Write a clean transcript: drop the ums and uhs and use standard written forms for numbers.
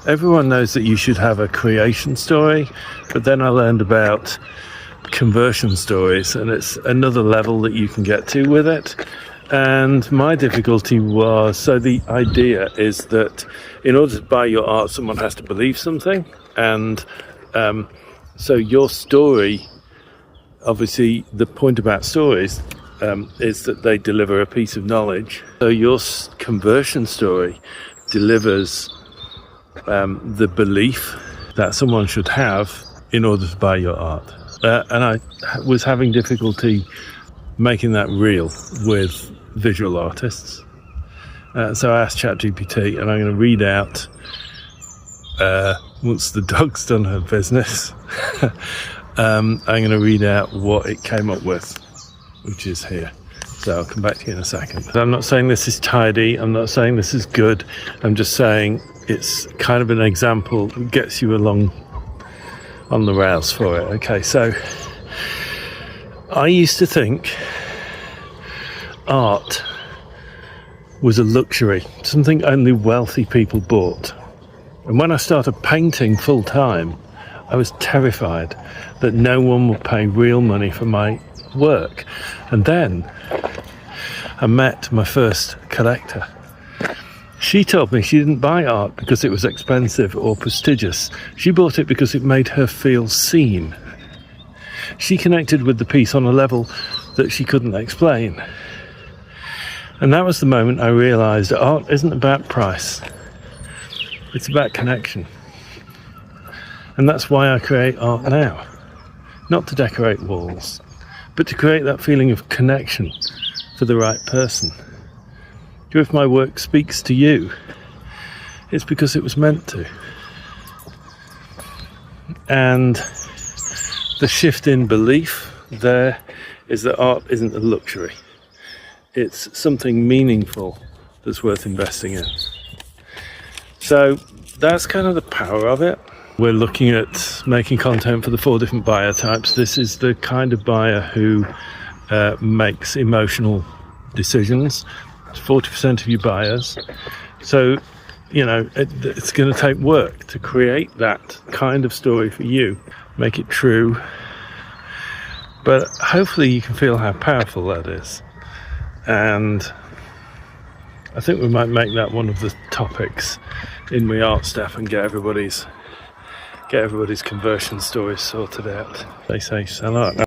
Everyone knows that you should have a creation story, but then I learned about conversion stories, and it's another level that you can get to with it. And my difficulty was, so the idea is that in order to buy your art, someone has to believe something. And so your story, obviously the point about stories is that they deliver a piece of knowledge. So your conversion story delivers the belief that someone should have in order to buy your art. And I was having difficulty making that real with visual artists. So I asked ChatGPT, and I'm going to read out, once the dog's done her business, I'm going to read out what it came up with, which is here. So I'll come back to you in a second. I'm not saying this is tidy, I'm not saying this is good, I'm just saying it's kind of an example that gets you along on the rails for it. Okay, so I used to think art was a luxury, something only wealthy people bought. And when I started painting full time, I was terrified that no one would pay real money for my work. And then I met my first collector. She told me she didn't buy art because it was expensive or prestigious. She bought it because it made her feel seen. She connected with the piece on a level that she couldn't explain. And that was the moment I realised that art isn't about price. It's about connection. And that's why I create art now. Not to decorate walls, but to create that feeling of connection for the right person. If my work speaks to you, it's because it was meant to. And the shift in belief there is that art isn't a luxury. It's something meaningful that's worth investing in. So that's kind of the power of it. We're looking at making content for the 4 different buyer types. This is the kind of buyer who makes emotional decisions. 40% of your buyers. So, you know, it's going to take work to create that kind of story for you, make it true. But hopefully you can feel how powerful that is. And I think we might make that one of the topics in my art stuff and get everybody's conversion stories sorted out. They say sell art.